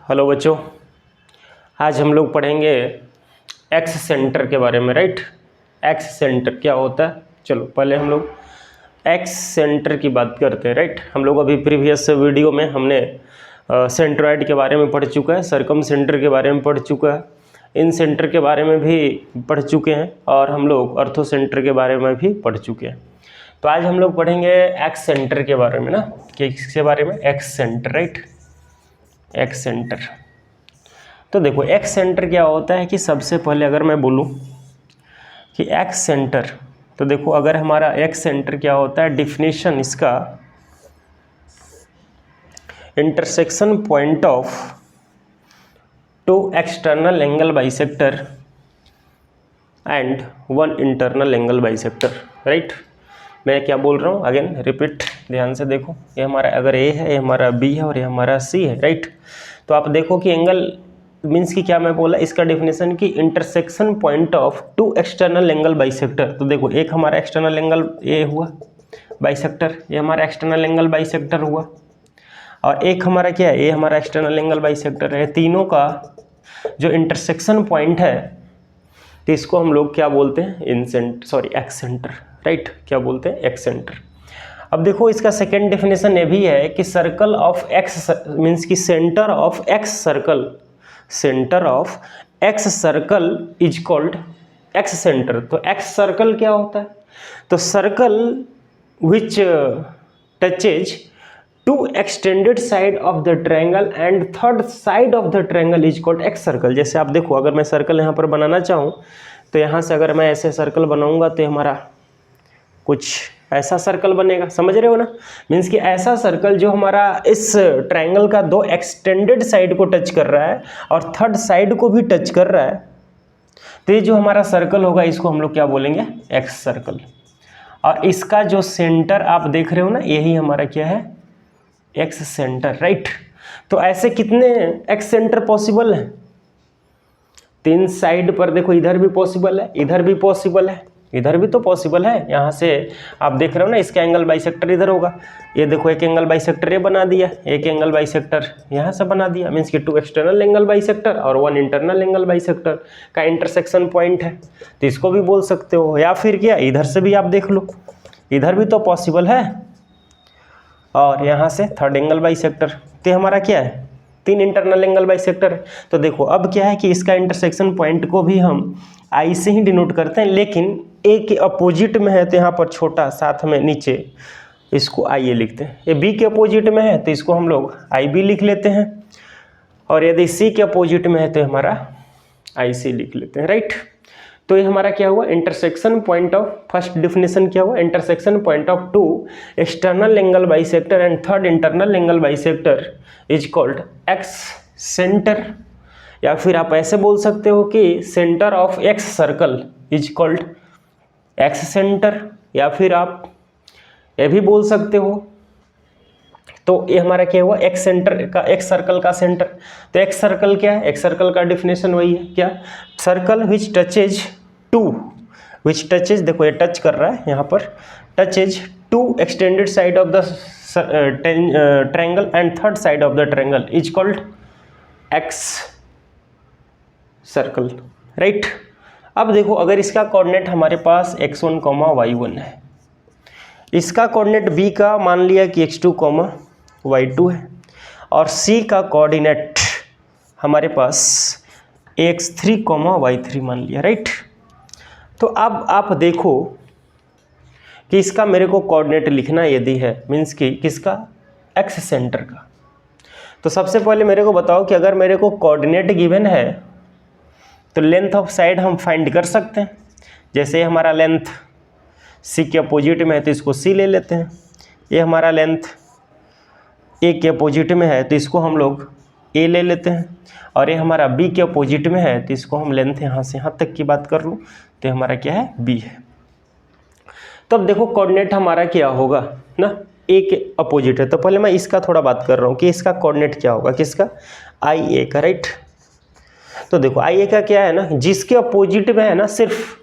Hello बच्चों, आज हम लोग पढ़ेंगे एक्स सेंटर के बारे में। राइट, एक्स सेंटर क्या होता है, चलो पहले हम लोग एक्स सेंटर की बात करते हैं। राइट, हम लोग अभी प्रीवियस वीडियो में हमने सेंट्रॉइड के बारे में पढ़ चुका है, सरकम सेंटर के बारे में पढ़ चुका है, इन सेंटर के बारे में भी पढ़ चुके हैं और हम लोग अर्थो सेंटर के बारे में भी पढ़ चुके हैं। तो आज हम लोग पढ़ेंगे एक्स सेंटर के बारे में ना, कि इसके बारे में x centre. Right, x centre. तो देखो एक्स सेंटर क्या होता है कि सबसे पहले अगर मैं बोलूं कि एक्स सेंटर, तो देखो अगर हमारा एक्स सेंटर क्या होता है, डिफिनेशन इसका intersection point of two external angle bisector and one internal angle bisector. Right, मैं क्या बोल रहा हूँ, अगेन रिपीट, ध्यान से देखो। ये हमारा अगर ए है, ये हमारा बी है और ये हमारा सी है। राइट, तो आप देखो कि एंगल मीन्स कि क्या मैं बोला, इसका डेफिनेशन की intersection point of two external angle bisector. तो देखो एक हमारा एक्सटर्नल एंगल ए हुआ बाइसेक्टर, ये हमारा एक्सटर्नल एंगल बाइसेक्टर हुआ, और एक हमारा क्या है, ये हमारा एक्सटर्नल एंगल बाइसेक्टर है। तीनों का जो इंटरसेक्शन पॉइंट है, तो इसको हम लोग क्या बोलते हैं, एक्स सेंटर। राइट, क्या बोलते हैं, एक्स सेंटर। अब देखो इसका सेकेंड डेफिनेशन ये भी है कि सर्कल ऑफ एक्स मीन्स कि centre of excircle, centre of excircle is called excentre. तो एक्स सर्कल क्या होता है, तो circle which touches two extended side of the triangle and third side of the triangle is called excircle. जैसे आप देखो, अगर मैं सर्कल यहाँ पर बनाना चाहूँ तो यहाँ से अगर मैं ऐसे सर्कल बनाऊंगा तो हमारा कुछ ऐसा सर्कल बनेगा, समझ रहे हो ना। मीन्स कि ऐसा सर्कल जो हमारा इस ट्रायंगल का दो एक्सटेंडेड साइड को टच कर रहा है और थर्ड साइड को भी टच कर रहा है, तो ये जो हमारा सर्कल होगा इसको हम लोग क्या बोलेंगे, एक्स सर्कल। और इसका जो सेंटर आप देख रहे हो ना, यही हमारा क्या है, एक्स सेंटर। राइट, तो ऐसे कितने एक्स सेंटर पॉसिबल है, तीन साइड पर देखो, इधर भी पॉसिबल है, इधर भी पॉसिबल है, इधर भी तो पॉसिबल है। यहाँ से आप देख रहे हो ना, इसका एंगल बाइसेक्टर इधर होगा, ये देखो एक एंगल बाइसेक्टर ये बना दिया, एक एंगल बाइसेक्टर यहाँ से बना दिया, मीन्स कि टू एक्सटर्नल एंगल बाइसेक्टर और वन इंटरनल एंगल बाइसेक्टर का इंटरसेक्शन पॉइंट है, तो इसको भी बोल सकते हो। या फिर क्या, इधर से भी आप देख लो, इधर भी तो पॉसिबल है, और यहाँ से थर्ड एंगल बाइसेक्टर, तो हमारा क्या है, तीन इंटरनल एंगल बाइसेक्टर है। तो देखो अब क्या है कि इसका इंटरसेक्शन पॉइंट को भी हम आई से ही डिनोट करते हैं, लेकिन ए के अपोजिट में है तो यहाँ पर छोटा साथ में नीचे इसको आई ए लिखते हैं। ये बी के अपोजिट में है तो इसको हम लोग आई बी लिख लेते हैं, और यदि सी के अपोजिट में है तो हमारा आई सी लिख लेते हैं। राइट, तो ये हमारा क्या हुआ, intersection point of, first definition क्या हुआ, intersection point of two external angle bisector and third internal angle bisector is called excentre. या फिर आप ऐसे बोल सकते हो कि centre of excircle is called excentre, या फिर आप ये भी बोल सकते हो। तो ये हमारा क्या हुआ, एक्स सेंटर का, एक्स सर्कल का सेंटर। तो एक्स सर्कल क्या है, एक्स सर्कल का डिफिनेशन वही है, क्या, circle which touches two, which touches, देखो ये टच कर रहा है यहाँ पर, touches two extended side of the triangle and third side of the triangle is called excircle. Right, अब देखो अगर इसका कोऑर्डिनेट हमारे पास x1, y1 है, इसका कोऑर्डिनेट b का मान लिया कि x2, y2 है, और c का कोऑर्डिनेट हमारे पास x3, y3 मान लिया। राइट, तो अब आप देखो कि इसका मेरे को कोऑर्डिनेट लिखना यदि है, मीन्स कि किसका, एक्स सेंटर का। तो सबसे पहले मेरे को बताओ कि अगर मेरे को कोऑर्डिनेट गिवन है तो लेंथ ऑफ साइड हम फाइंड कर सकते हैं। जैसे हमारा लेंथ सी के अपोजिट में है तो इसको सी ले लेते हैं, ये हमारा लेंथ ए के अपोजिट में है तो इसको हम लोग ए ले लेते हैं, और ये हमारा बी के अपोजिट में है तो इसको हम लेंथ यहाँ से यहाँ तक की बात कर लूँ तो हमारा क्या है, बी है। तब देखो कोऑर्डिनेट हमारा क्या होगा ना, ए के अपोजिट है, तो पहले मैं इसका थोड़ा बात कर रहा हूँ कि इसका कोऑर्डिनेट क्या होगा, किसका, आई ए का। राइट, तो देखो आई ए का क्या है ना, जिसके अपोजिट में है ना, सिर्फ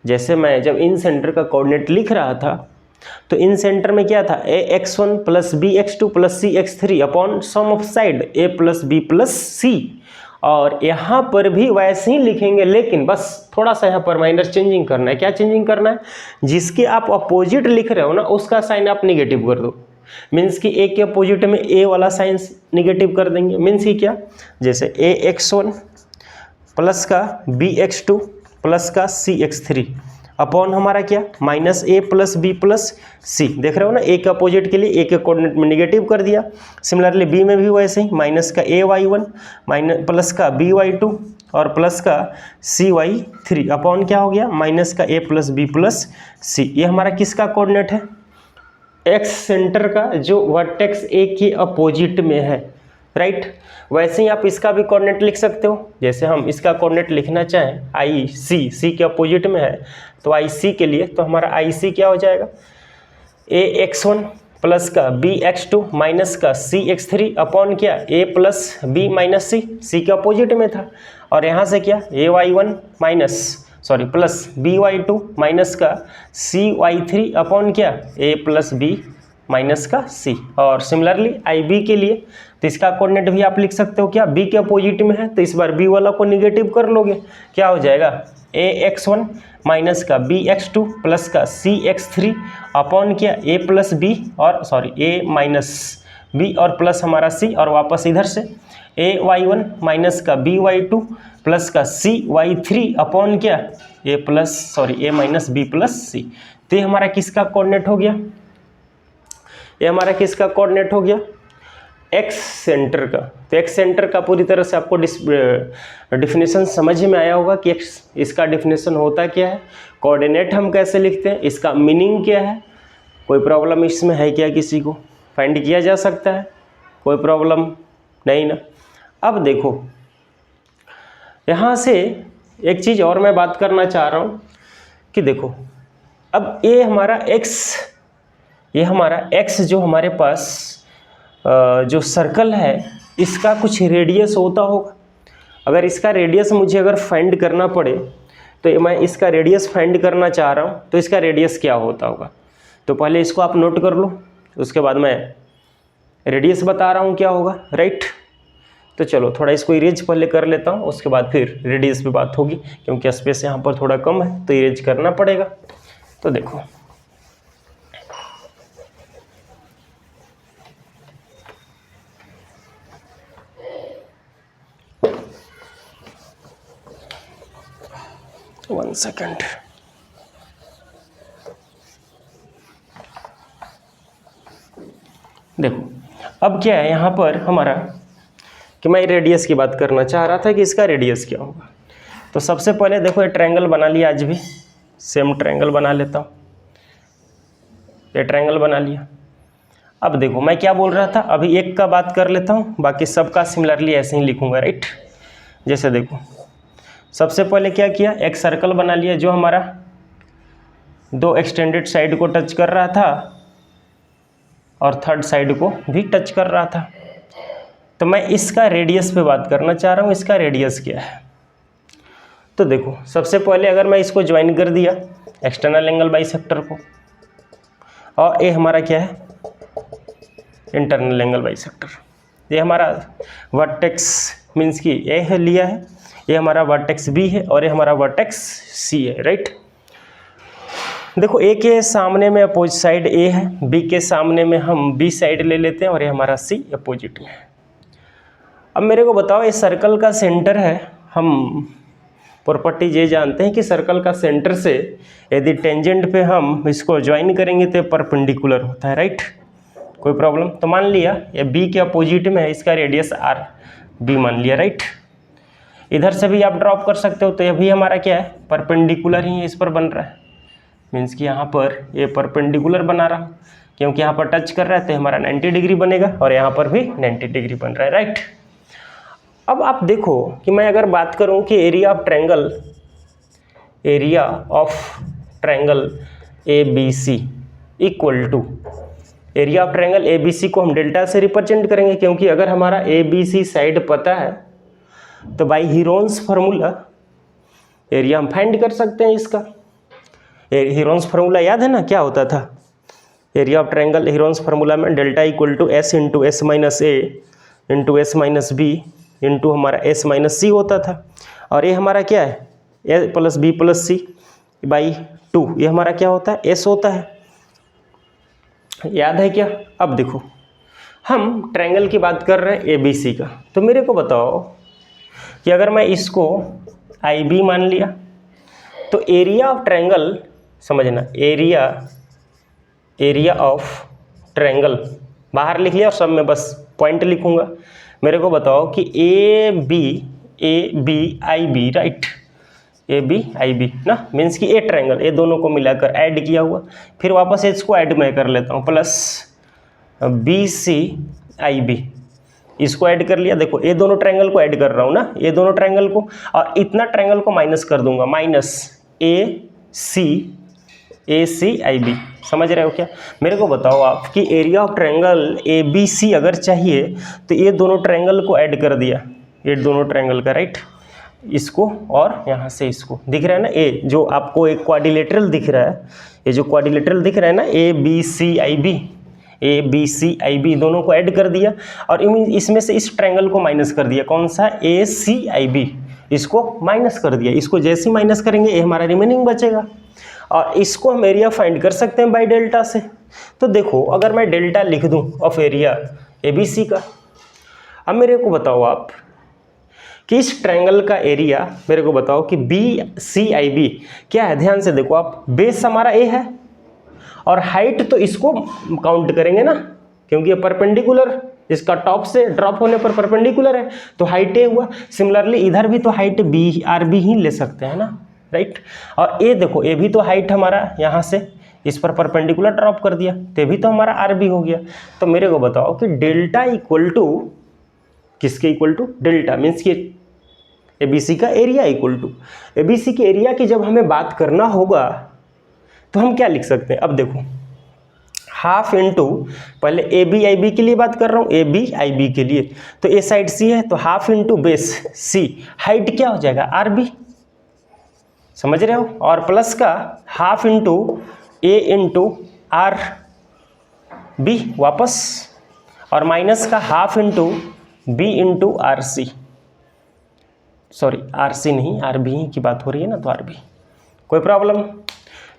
जैसे मैं जब इन सेंटर का कोऑर्डिनेट लिख रहा था तो इन सेंटर में क्या था, ax1 plus bx2 plus cx3 upon sum of side a plus b plus c। और यहाँ पर भी वैसे ही लिखेंगे, लेकिन बस थोड़ा सा यहाँ पर माइनर चेंजिंग करना है। क्या चेंजिंग करना है, जिसके आप अपोजिट लिख रहे हो ना उसका साइन आप निगेटिव कर दो। मीन्स कि a के अपोजिट में a वाला साइन निगेटिव कर देंगे। मीन्स कि क्या, जैसे ax1 प्लस का bx2 प्लस का cx3 अपॉन हमारा क्या, minus a plus b plus c। देख रहे हो ना, a के अपोजिट के लिए a के कोऑर्डिनेट में निगेटिव कर दिया। सिमिलरली b में भी वैसे ही, माइनस का ay1 माइनस प्लस का by2 और प्लस का cy3 अपॉन क्या हो गया, माइनस का a plus b plus c। ये हमारा किसका कोऑर्डिनेट है, एक्स सेंटर का, जो वर्टेक्स a के अपोजिट में है, राइट। वैसे ही आप इसका भी कोऑर्डिनेट लिख सकते हो। जैसे हम इसका कोऑर्डिनेट लिखना चाहें, आई सी के अपोजिट में है, तो आई सी के लिए तो हमारा आई सी क्या हो जाएगा, ax1 प्लस का bx2 माइनस का cx3 अपॉन क्या, a plus b minus c के अपोजिट में था। और यहाँ से क्या, ay1 प्लस by2 माइनस का cy3 अपॉन क्या, a प्लस b माइनस का c। और सिमिलरली ib के लिए तो इसका कोऑर्डिनेट भी आप लिख सकते हो, क्या b के अपोजिट में है तो इस बार b वाला को निगेटिव कर लोगे, क्या हो जाएगा, ax1 माइनस का bx2 प्लस का cx3 अपॉन क्या, a प्लस b और a माइनस b और प्लस हमारा c, और वापस इधर से ay1 माइनस का by2 प्लस का cy3 अपॉन क्या, a minus b plus c। तो ये हमारा किसका कोऑर्डिनेट हो गया, ये हमारा किसका कोऑर्डिनेट हो गया, एक्स सेंटर का। तो एक्स सेंटर का पूरी तरह से आपको डिफिनेशन समझ में आया होगा कि एक्स, इसका डिफिनेशन होता क्या है, कोऑर्डिनेट हम कैसे लिखते हैं, इसका मीनिंग क्या है, कोई प्रॉब्लम इसमें है क्या, किसी को फाइंड किया जा सकता है, कोई प्रॉब्लम नहीं ना। अब देखो यहाँ से एक चीज़ और मैं बात करना चाह रहा हूँ कि देखो अब ये हमारा एक्स जो हमारे पास जो सर्कल है इसका कुछ रेडियस होता होगा। अगर इसका रेडियस मुझे अगर फाइंड करना पड़े तो मैं इसका रेडियस फाइंड करना चाह रहा हूँ, तो इसका रेडियस क्या होता होगा। तो पहले इसको आप नोट कर लो, उसके बाद मैं रेडियस बता रहा हूँ क्या होगा, राइट। तो चलो थोड़ा इसको इरेज पहले कर लेता हूँ, उसके बाद फिर रेडियस पे बात होगी, क्योंकि स्पेस यहाँ पर थोड़ा कम है तो इरेज करना पड़ेगा। तो देखो वन सेकेंड, देखो अब क्या है यहाँ पर हमारा कि मैं रेडियस की बात करना चाह रहा था कि इसका रेडियस क्या होगा। तो सबसे पहले देखो ये ट्रायंगल बना लिया, आज भी सेम ट्रायंगल बना लेता हूँ, ये ट्रायंगल बना लिया। अब देखो मैं क्या बोल रहा था, अभी एक का बात कर लेता हूँ, बाकी सबका सिमिलरली ऐसे ही लिखूंगा, राइट। जैसे देखो सबसे पहले क्या किया, एक सर्कल बना लिया जो हमारा दो एक्सटेंडेड साइड को टच कर रहा था और थर्ड साइड को भी टच कर रहा था। तो मैं इसका रेडियस पे बात करना चाह रहा हूँ, इसका रेडियस क्या है। तो देखो सबसे पहले अगर मैं इसको ज्वाइन कर दिया एक्सटर्नल एंगल बाइसेक्टर को, और ये हमारा क्या है, इंटरनल एंगल बाइसेक्टर। ये हमारा वर्टेक्स मीन्स कि ए है लिया है, ये हमारा वर्टेक्स बी है और ये हमारा वर्टेक्स सी है, राइट। देखो ए के सामने में अपोजिट साइड ए है, बी के सामने में हम बी साइड ले लेते हैं और ये हमारा सी अपोजिट में है। अब मेरे को बताओ ये सर्कल का सेंटर है, हम प्रॉपर्टीज ये जानते हैं कि सर्कल का सेंटर से यदि टेंजेंट पे हम इसको ज्वाइन करेंगे तो परपेंडिकुलर होता है, राइट। कोई प्रॉब्लम। तो मान लिया ये बी के अपोजिट में है, इसका रेडियस आर बी मान लिया, राइट। इधर से भी आप ड्रॉप कर सकते हो, तो ये भी हमारा क्या है, परपेंडिकुलर ही इस पर बन रहा है। मीन्स कि यहाँ पर ये परपेंडिकुलर बना रहा, क्योंकि यहाँ पर टच कर रहा है तो हमारा 90 डिग्री बनेगा और यहाँ पर भी 90 डिग्री बन रहा है, राइट। अब आप देखो कि मैं अगर बात करूँ कि area of triangle ABC equal to area of triangle ABC को हम डेल्टा से रिप्रेजेंट करेंगे, क्योंकि अगर हमारा ABC साइड पता है तो बाई हीरोन्स फार्मूला एरिया हम फाइंड कर सकते हैं। इसका हीरोन्स फार्मूला याद है ना, क्या होता था, area of triangle Heron's formula में delta equal to S into S minus A into S minus B into हमारा एस माइनस सी होता था, और ये हमारा क्या है, A plus B plus C by 2, ये हमारा क्या होता है, एस होता है। याद है क्या? अब देखो हम ट्रायंगल की बात कर रहे हैं ए बी सी का, तो मेरे को बताओ कि अगर मैं इसको आई बी मान लिया तो एरिया ऑफ ट्रायंगल, समझना, एरिया ऑफ ट्रायंगल बाहर लिख लिया और सब में बस पॉइंट लिखूंगा। मेरे को बताओ कि A B I B, right, A B I B ना, मीन्स कि ए ट्रायंगल, ये दोनों को मिलाकर ऐड किया हुआ, फिर वापस इसको ऐड मैं कर लेता हूँ, प्लस बी सी आई बी, इसको ऐड कर लिया। देखो ये दोनों ट्रायंगल को ऐड कर रहा हूँ ना, ये दोनों ट्रायंगल को, और इतना ट्रायंगल को माइनस कर दूंगा, माइनस ए सी आई बी। समझ रहे हो क्या? मेरे को बताओ आप कि area of triangle A B C अगर चाहिए तो ये दोनों ट्रायंगल को ऐड कर दिया, ये दोनों ट्रायंगल का, राइट, इसको और यहाँ से इसको, दिख रहा है ना, ए जो आपको एक क्वाड्रिलेटरल दिख रहा है, ये जो क्वाड्रिलेटरल दिख रहा है ना, ए बी सी आई बी दोनों को ऐड कर दिया, और इसमें से इस ट्रायंगल को माइनस कर दिया, कौन सा, ए सी आई बी, इसको माइनस कर दिया। इसको जैसे ही माइनस करेंगे ये हमारा रिमेनिंग बचेगा, और इसको हम एरिया फाइंड कर सकते हैं बाय डेल्टा से। तो देखो अगर मैं डेल्टा लिख दूं of area A B C का, अब मेरे को बताओ आप कि इस ट्रायंगल का एरिया, मेरे को बताओ कि बी सी आई बी क्या है, ध्यान से देखो आप, बेस हमारा ए है और हाइट तो इसको काउंट करेंगे ना, क्योंकि ये परपेंडिकुलर, इसका टॉप से ड्रॉप होने पर परपेंडिकुलर है, तो हाइट ए हुआ। सिमिलरली इधर भी तो हाइट बी आर बी ही ले सकते हैं ना, राइट। और ये देखो ये भी तो हाइट हमारा यहाँ से इस पर परपेंडिकुलर ड्रॉप कर दिया, तो भी तो हमारा आर बी हो गया। तो मेरे को बताओ कि डेल्टा इक्वल टू किसके इक्वल टू, डेल्टा मीन्स कि ए बी सी का area equal to, A B C के एरिया की जब हमें बात करना होगा तो हम क्या लिख सकते हैं। अब देखो हाफ इंटू, पहले ए बी आई बी के लिए बात कर रहा हूँ, ए बी आई बी के लिए, तो ए साइड सी है, तो half into base C, height क्या हो जाएगा, आर बी, समझ रहे हो, और प्लस का half into A into R B वापस, और माइनस का half into B into R C, sorry R C नहीं, आर बी की बात हो रही है ना, तो आर बी, कोई प्रॉब्लम।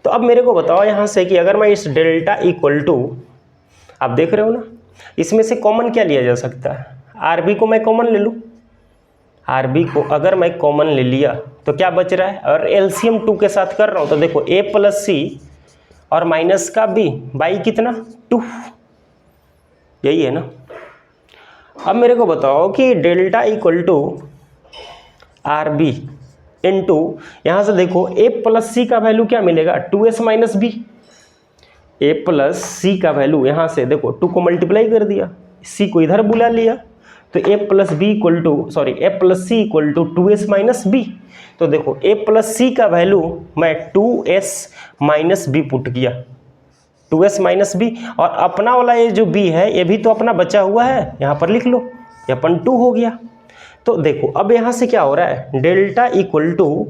तो अब मेरे को बताओ यहाँ से कि अगर मैं इस डेल्टा इक्वल टू, आप देख रहे हो ना, इसमें से कॉमन क्या लिया जा सकता है, आर बी को मैं कॉमन ले लूँ, आर बी को अगर मैं कॉमन ले लिया तो क्या बच रहा है, और एलसीएम 2 के साथ कर रहा हूँ, तो देखो ए प्लस सी और माइनस का बी बाई कितना 2, यही है ना। अब मेरे को बताओ कि delta equal to R B into, यहाँ से देखो ए प्लस सी का वैल्यू क्या मिलेगा, 2s माइनस बी, ए प्लस सी का वैल्यू यहाँ से देखो 2 को मल्टीप्लाई कर दिया, सी को इधर बुला लिया, तो A plus B equal to, sorry A plus C equal to 2s minus B. तो देखो ए प्लस सी का वैल्यू मैं 2s माइनस बी पुट किया, 2s माइनस बी, और अपना वाला ये जो b है ये भी तो अपना बचा हुआ है, यहाँ पर लिख लो, ये अपन 2 हो गया। तो देखो अब यहाँ से क्या हो रहा है, delta equal to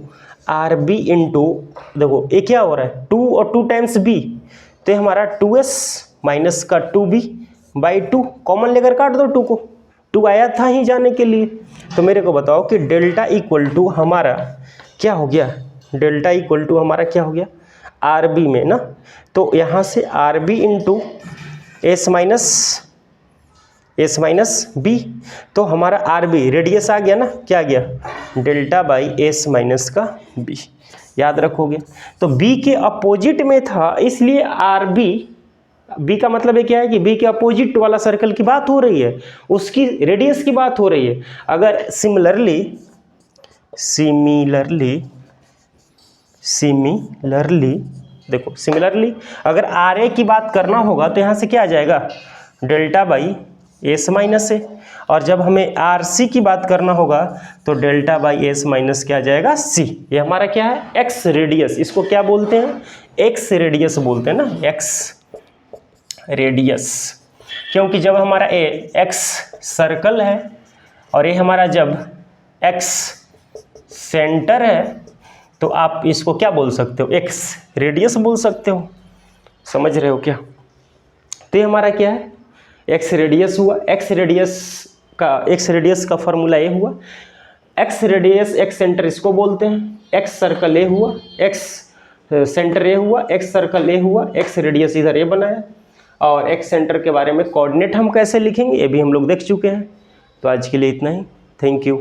R B into, देखो ये क्या हो रहा है 2 और 2 टाइम्स b, तो ये हमारा 2s माइनस का 2b बाई 2, कॉमन लेकर काट दो 2 को, 2 आया था ही जाने के लिए। तो मेरे को बताओ कि डेल्टा इक्वल टू हमारा क्या हो गया, डेल्टा इक्वल टू हमारा क्या हो गया आर बी में ना, तो यहाँ से R B into S minus B, तो हमारा आर बी रेडियस आ गया ना, क्या आ गया डेल्टा बाई एस माइनस का बी, याद रखोगे। तो बी के अपोजिट में था, इसलिए आर बी का मतलब है क्या है कि बी के अपोजिट वाला सर्कल की बात हो रही है, उसकी रेडियस की बात हो रही है। अगर सिमिलरली देखो सिमिलरली अगर आर ए की बात करना होगा तो यहाँ से क्या आ जाएगा डेल्टा बाई एस माइनस ए, और जब हमें आर सी की बात करना होगा तो डेल्टा बाई एस माइनस क्या आ जाएगा सी। ये हमारा क्या है एक्स रेडियस, इसको क्या बोलते हैं एक्स रेडियस बोलते हैं ना, एक्स रेडियस, क्योंकि जब हमारा ए एक्स सर्कल है और ये हमारा जब एक्स सेंटर है तो आप इसको क्या बोल सकते हो एक्स रेडियस बोल सकते हो, समझ रहे हो क्या। तो ये हमारा क्या है, एक्स रेडियस हुआ। एक्स रेडियस का फॉर्मूला ये हुआ, एक्स रेडियस एक्स सेंटर इसको बोलते हैं, एक्स सर्कल ए हुआ, एक्स सेंटर ए हुआ, एक्स सर्कल ए हुआ, एक्स रेडियस इधर ए बनाया, और एक्स सेंटर के बारे में कोऑर्डिनेट हम कैसे लिखेंगे ये भी हम लोग देख चुके हैं। तो आज के लिए इतना ही, थैंक यू।